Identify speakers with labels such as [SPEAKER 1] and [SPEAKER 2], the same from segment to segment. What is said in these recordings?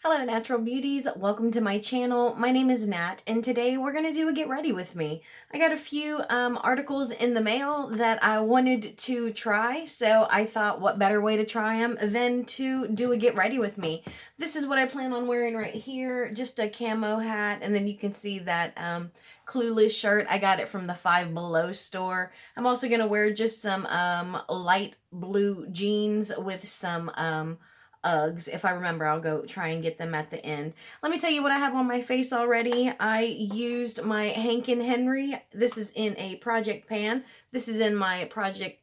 [SPEAKER 1] Hello natural beauties, welcome to my channel. My name is Nat and today we're going to do a get ready with me. I got a few articles in the mail that I wanted to try, so I thought what better way to try them than to do a get ready with me. This is what I plan on wearing right here, just a camo hat, and then you can see that Clueless shirt. I got it from the Five Below store. I'm also going to wear just some light blue jeans with some Uggs. If I remember, I'll go try and get them at the end. Let me tell you what I have on my face already. I used my Hank and Henry. This is in a project pan. This is in my project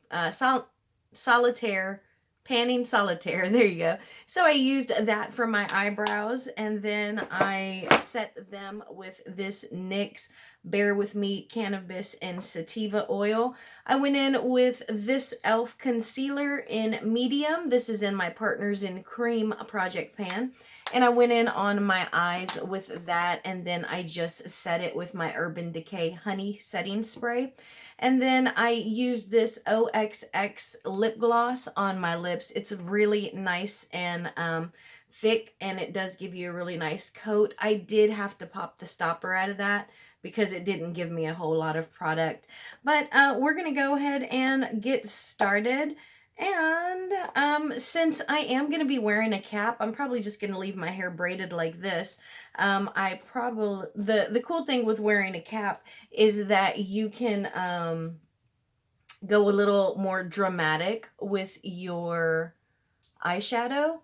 [SPEAKER 1] solitaire, panning solitaire. There you go. So I used that for my eyebrows, and then I set them with this NYX Bear With Me Cannabis and Sativa Oil. I went in with this e.l.f. concealer in medium. This is in my Partners in Cream project pan. And I went in on my eyes with that, and then I just set it with my Urban Decay Honey Setting Spray. And then I used this OXX lip gloss on my lips. It's really nice and thick, and it does give you a really nice coat. I did have to pop the stopper out of that because it didn't give me a whole lot of product. But we're going to go ahead and get started. And since I am going to be wearing a cap, I'm probably just going to leave my hair braided like this. The cool thing with wearing a cap is that you can go a little more dramatic with your eyeshadow,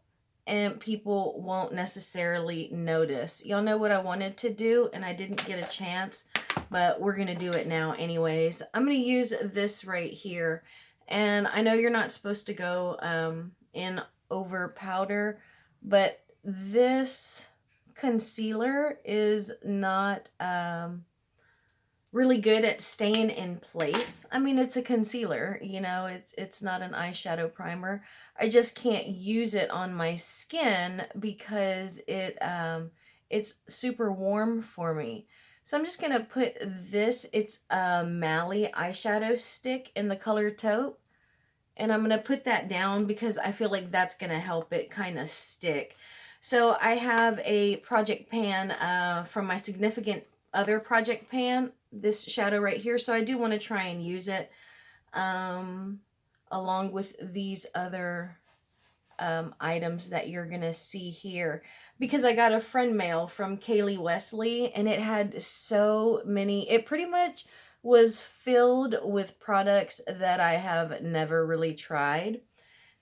[SPEAKER 1] and people won't necessarily notice. Y'all know what I wanted to do and I didn't get a chance, but we're going to do it now anyways. I'm going to use this right here, and I know you're not supposed to go in over powder, but this concealer is not really good at staying in place. I mean, it's a concealer, you know, it's not an eyeshadow primer. I just can't use it on my skin because it's super warm for me. So I'm just gonna put this, it's a Mally eyeshadow stick in the color taupe, and I'm gonna put that down because I feel like that's gonna help it kind of stick. So I have a project pan from my significant other project pan, this shadow right here. So I do want to try and use it along with these other items that you're gonna see here, because I got a friend mail from Kaylee Wesley, and it had so many, it pretty much was filled with products that I have never really tried.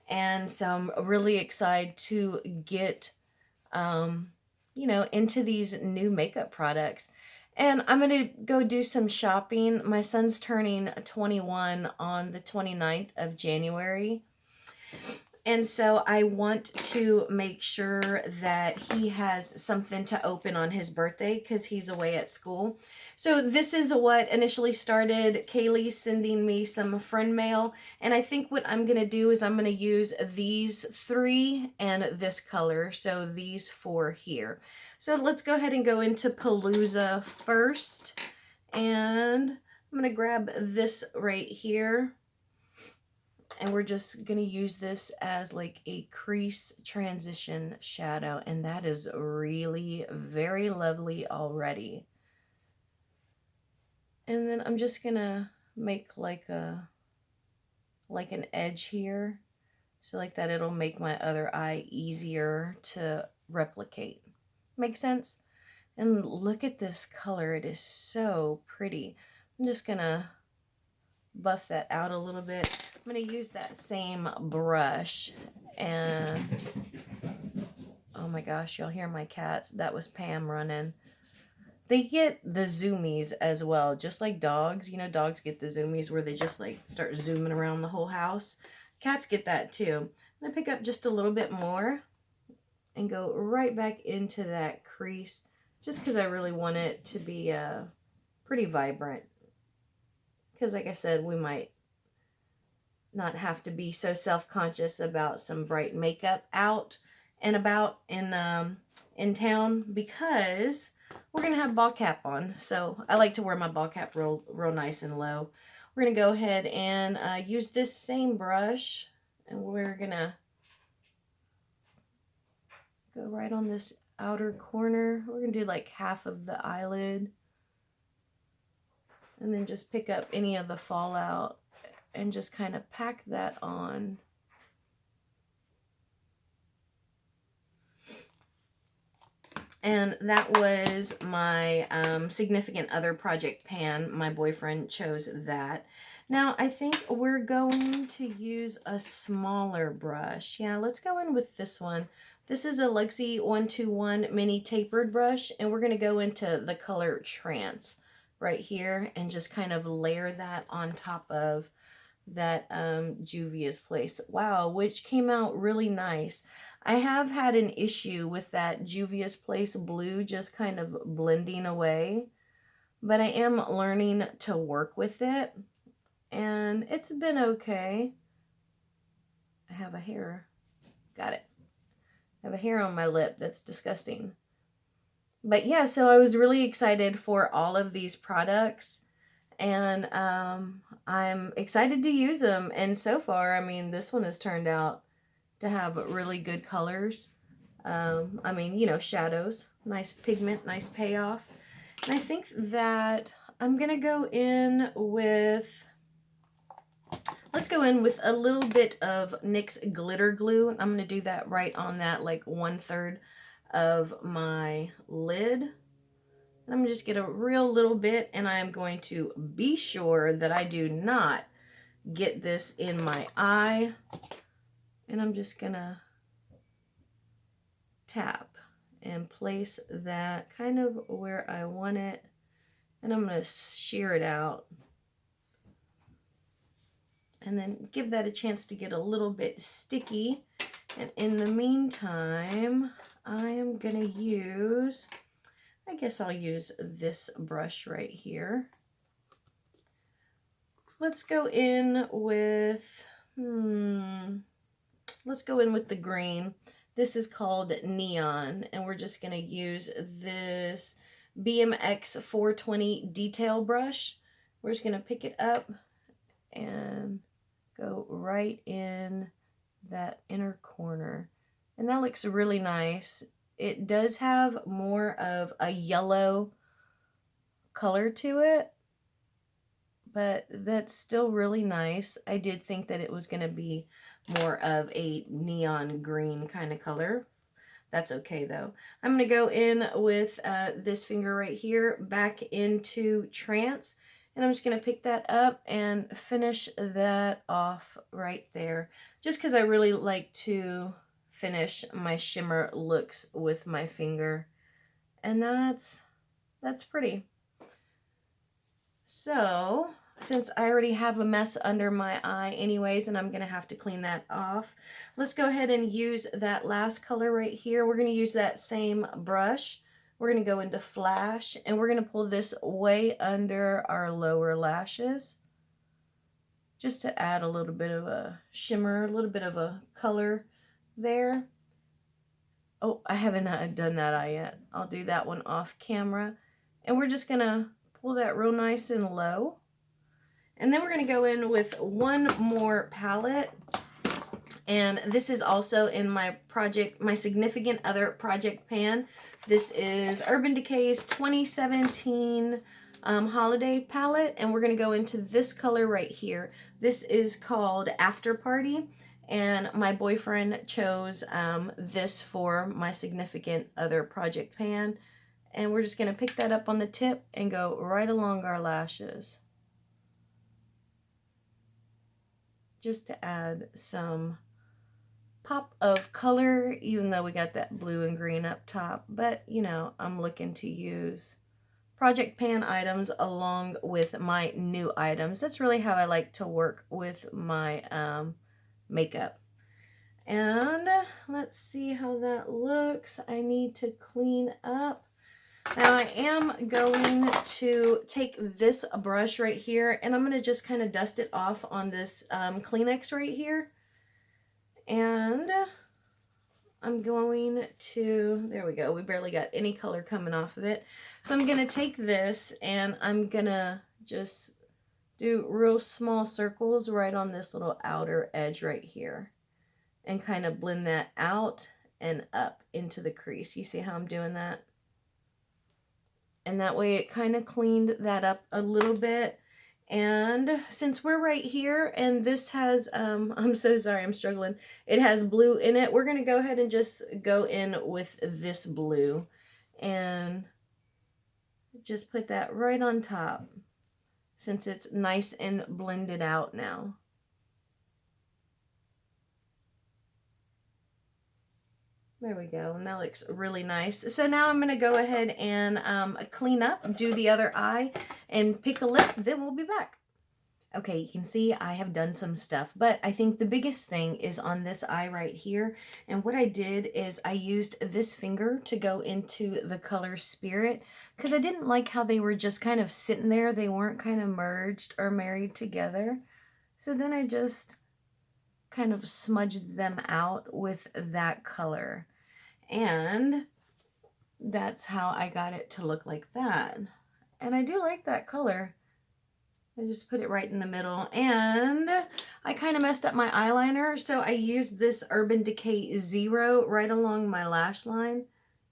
[SPEAKER 1] And so I'm really excited to get you know, into these new makeup products. And I'm going to go do some shopping. My son's turning 21 on the 29th of January. And so I want to make sure that he has something to open on his birthday because he's away at school. So this is what initially started Kaylee sending me some friend mail. And I think what I'm going to do is I'm going to use these three and this color. So these four here. So let's go ahead and go into Palooza first. And I'm going to grab this right here. And we're just going to use this as like a crease transition shadow. And that is really very lovely already. And then I'm just going to make like an edge here. So like that, it'll make my other eye easier to replicate. Make sense? And look at this color. It is so pretty. I'm just going to buff that out a little bit. I'm going to use that same brush, and oh my gosh, y'all hear my cats? That was Pam running. They get the zoomies as well, just like dogs. You know, dogs get the zoomies where they just like start zooming around the whole house. Cats get that too. I'm going to pick up just a little bit more and go right back into that crease, just because I really want it to be pretty vibrant. Because like I said, we might not have to be so self-conscious about some bright makeup out and about in town, because we're gonna have ball cap on. So I like to wear my ball cap real nice and low. We're gonna go ahead and use this same brush, and we're gonna go right on this outer corner. We're gonna do like half of the eyelid. And then just pick up any of the fallout and just kind of pack that on. And that was my significant other project pan. My boyfriend chose that. Now I think we're going to use a smaller brush. Yeah, let's go in with this one. This is a Luxie 121 mini tapered brush, and we're going to go into the color Trance right here and just kind of layer that on top of that Juvia's Place. Wow, which came out really nice. I have had an issue with that Juvia's Place blue just kind of blending away, but I am learning to work with it, and it's been okay. I have a hair. Got it. I have a hair on my lip. That's disgusting. But yeah, so I was really excited for all of these products, and I'm excited to use them. And so far, I mean, this one has turned out to have really good colors. I mean, you know, shadows, nice pigment, nice payoff. And I think that I'm gonna go in with, let's go in with a little bit of NYX glitter glue. I'm gonna do that right on that, like 1/3 of my lid. I'm gonna just get a real little bit, and I'm going to be sure that I do not get this in my eye. And I'm just gonna tap and place that kind of where I want it, and I'm going to shear it out and then give that a chance to get a little bit sticky. And in the meantime, I am going to use, I guess I'll use this brush right here. Let's go in with let's go in with the green. This is called Neon, and we're just going to use this BMX 420 detail brush. We're just going to pick it up and go right in that inner corner. And that looks really nice. It does have more of a yellow color to it, but that's still really nice. I did think that it was going to be more of a neon green kind of color. That's okay though. I'm going to go in with this finger right here back into Trance, and I'm just going to pick that up and finish that off right there, just because I really like to finish my shimmer looks with my finger, and that's pretty. So since I already have a mess under my eye anyways, and I'm going to have to clean that off, let's go ahead and use that last color right here. We're going to use that same brush. We're going to go into Flash, and we're going to pull this way under our lower lashes, just to add a little bit of a shimmer, a little bit of a color there. Oh, I haven't done that eye yet. I'll do that one off camera. And we're just going to pull that real nice and low. And then we're going to go in with one more palette. And this is also in my project, my significant other project pan. This is Urban Decay's 2017 holiday palette. And we're going to go into this color right here. This is called After Party. And my boyfriend chose this for my significant other project pan. And we're just going to pick that up on the tip and go right along our lashes, just to add some pop of color, even though we got that blue and green up top. But, you know, I'm looking to use project pan items along with my new items. That's really how I like to work with my makeup. And let's see how that looks. I need to clean up. Now I am going to take this brush right here, and I'm going to just kind of dust it off on this Kleenex right here. And I'm going to, there we go, we barely got any color coming off of it. So I'm going to take this, and I'm going to just do real small circles right on this little outer edge right here, and kind of blend that out and up into the crease. You see how I'm doing that? And that way it kind of cleaned that up a little bit. And since we're right here and this has, I'm so sorry, I'm struggling. It has blue in it. We're going to go ahead and just go in with this blue and just put that right on top since it's nice and blended out now. There we go, and that looks really nice. So now I'm going to go ahead and clean up, do the other eye, and pick a lip, then we'll be back. Okay, you can see I have done some stuff, but I think the biggest thing is on this eye right here. And what I did is I used this finger to go into the color Spirit because I didn't like how they were just kind of sitting there. They weren't kind of merged or married together. So then I just kind of smudged them out with that color. And that's how I got it to look like that. And I do like that color. I just put it right in the middle. And I kind of messed up my eyeliner, so I used this Urban Decay Zero right along my lash line.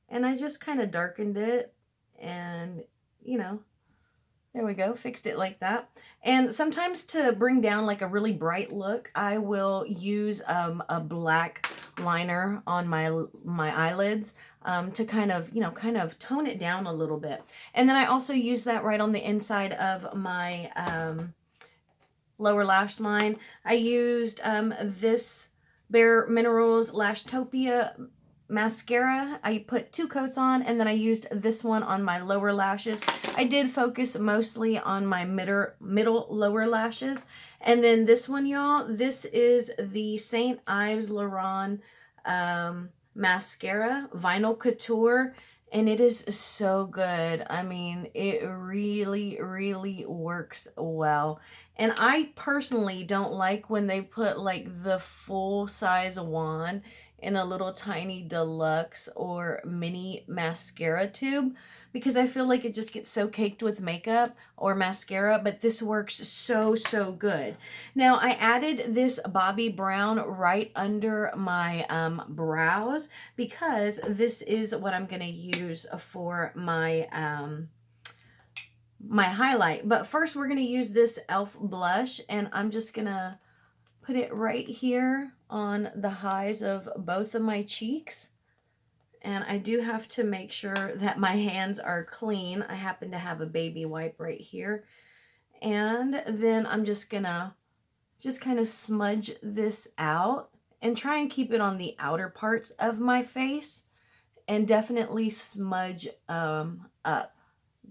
[SPEAKER 1] And I just kind of darkened it. And, you know, there we go, fixed it like that. And sometimes to bring down like a really bright look, I will use a black liner on my eyelids to kind of, you know, kind of tone it down a little bit. And then I also use that right on the inside of my lower lash line. I used this Bare Minerals Lashtopia mascara. I put 2 coats on, and then I used this one on my lower lashes. I did focus mostly on my middle lower lashes. And then this one, y'all, this is the St. Ives Laurent mascara, Vinyl Couture, and it is so good. I mean, it really, really works well. And I personally don't like when they put like the full size wand in a little tiny deluxe or mini mascara tube because I feel like it just gets so caked with makeup or mascara, but this works so, so good. Now I added this Bobbi Brown right under my brows because this is what I'm going to use for my my highlight. But first we're going to use this e.l.f. blush, and I'm just going to put it right here on the highs of both of my cheeks. And I do have to make sure that my hands are clean. I happen to have a baby wipe right here. And then I'm just gonna just kind of smudge this out and try and keep it on the outer parts of my face, and definitely smudge up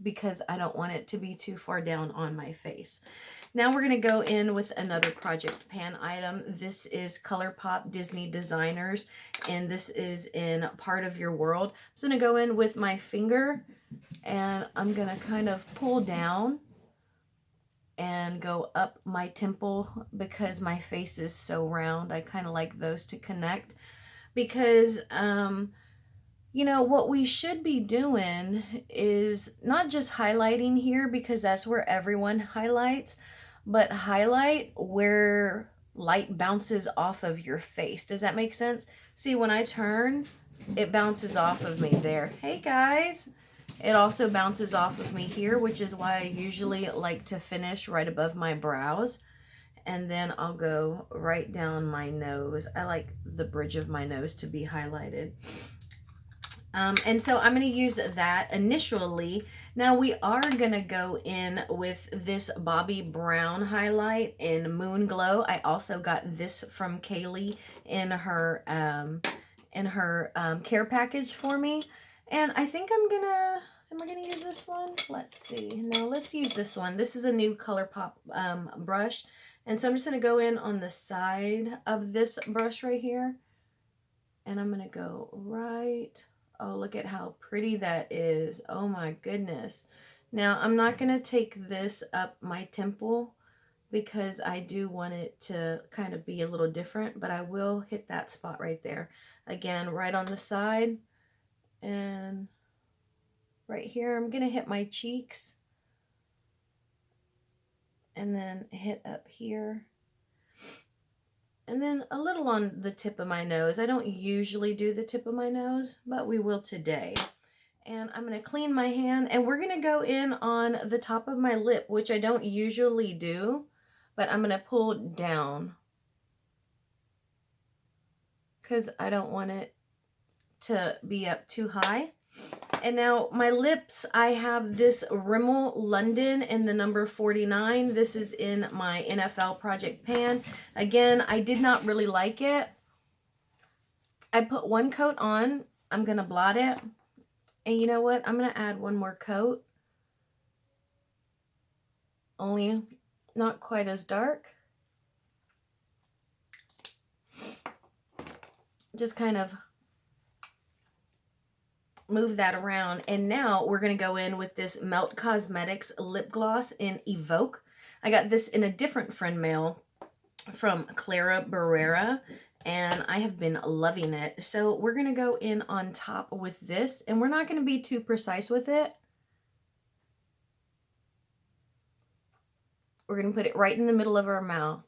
[SPEAKER 1] because I don't want it to be too far down on my face. Now we're going to go in with another Project Pan item. This is ColourPop Disney Designers, and this is in Part of Your World. I'm just going to go in with my finger, and I'm going to kind of pull down and go up my temple because my face is so round. I kind of like those to connect because, you know, what we should be doing is not just highlighting here because that's where everyone highlights, but highlight where light bounces off of your face. Does that make sense? See, when I turn, it bounces off of me there. Hey guys! It also bounces off of me here, which is why I usually like to finish right above my brows. And then I'll go right down my nose. I like the bridge of my nose to be highlighted. And so I'm going to use that initially. Now we are going to go in with this Bobbi Brown highlight in Moon Glow. I also got this from Kaylee in her care package for me. And I think am I gonna use this one? Let's see. No, let's use this one. This is a new ColourPop brush. And so I'm just gonna go in on the side of this brush right here. And I'm gonna go right. Oh, look at how pretty that is. Oh my goodness. Now I'm not gonna take this up my temple because I do want it to kind of be a little different, but I will hit that spot right there. Again, right on the side. And right here, I'm going to hit my cheeks and then hit up here. And then a little on the tip of my nose. I don't usually do the tip of my nose, but we will today. And I'm going to clean my hand, and we're going to go in on the top of my lip, which I don't usually do, but I'm going to pull down because I don't want it to be up too high. And now my lips, I have this Rimmel London in the number 49. This is in my NFL Project pan. Again, I did not really like it. I put one coat on. I'm going to blot it. And you know what? I'm going to add one more coat. Only not quite as dark. Just kind of move that around. And now we're going to go in with this Melt Cosmetics lip gloss in Evoke. I got this in a different friend mail from Clara Barrera, and I have been loving it. So we're going to go in on top with this, and we're not going to be too precise with it. We're going to put it right in the middle of our mouth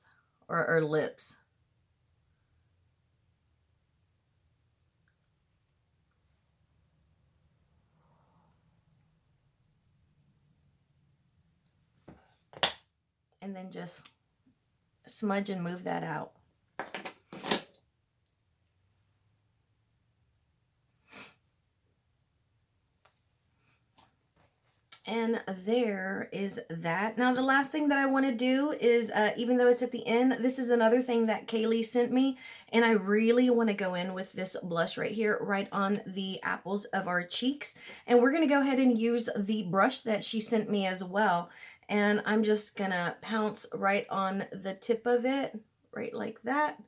[SPEAKER 1] or our lips. And then just smudge and move that out. And there is that. Now the last thing that I want to do is, even though it's at the end, this is another thing that Kaylee sent me, and I really want to go in with this blush right here, right on the apples of our cheeks. And we're going to go ahead and use the brush that she sent me as well. And I'm just going to pounce right on the tip of it, right like that.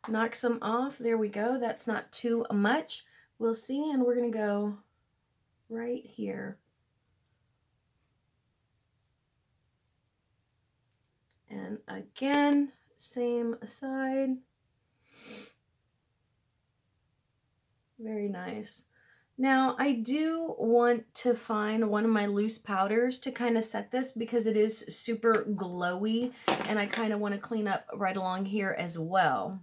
[SPEAKER 1] Knock some off. There we go. That's not too much. We'll see. And we're going to go right here. And again, same side. Very nice. Now, I do want to find one of my loose powders to kind of set this because it is super glowy, and I kind of want to clean up right along here as well.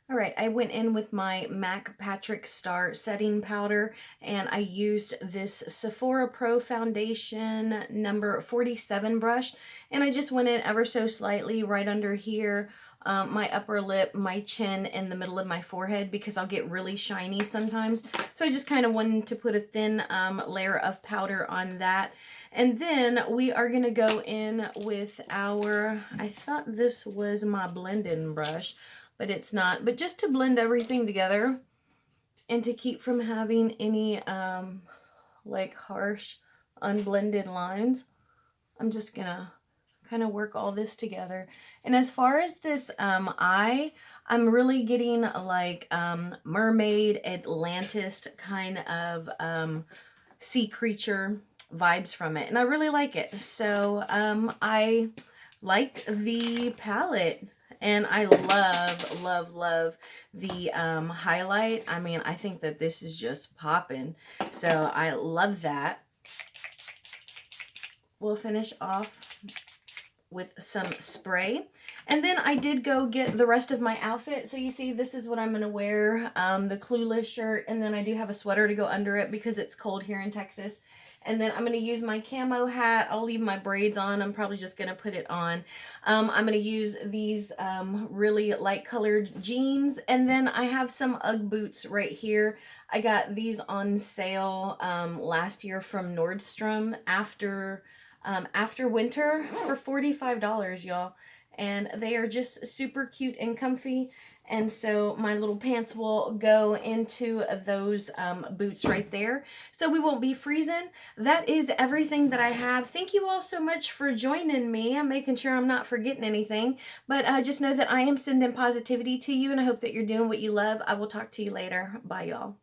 [SPEAKER 1] All right, I went in with my MAC Patrick Star setting powder, and I used this Sephora Pro Foundation number 47 brush, and I just went in ever so slightly right under here, my upper lip, my chin, and the middle of my forehead, because I'll get really shiny sometimes. So I just kind of wanted to put a thin layer of powder on that. And then we are going to go in with our, I thought this was my blending brush, but it's not. But just to blend everything together and to keep from having any like harsh unblended lines, I'm just going to kind of work all this together. And as far as this eye, I'm really getting like mermaid, Atlantis kind of sea creature vibes from it, and I really like it. So I liked the palette, and I love the highlight. I mean, I think that this is just popping, so I love that. We'll finish off with some spray. And then I did go get the rest of my outfit. So you see, this is what I'm going to wear. The Clueless shirt. And then I do have a sweater to go under it because it's cold here in Texas. And then I'm going to use my camo hat. I'll leave my braids on. I'm probably just going to put it on. I'm going to use these really light colored jeans. And then I have some UGG boots right here. I got these on sale last year from Nordstrom after winter for $45, y'all. And they are just super cute and comfy. And so my little pants will go into those boots right there, so we won't be freezing. That is everything that I have. Thank you all so much for joining me. I'm making sure I'm not forgetting anything. But just know that I am sending positivity to you, and I hope that you're doing what you love. I will talk to you later. Bye, y'all.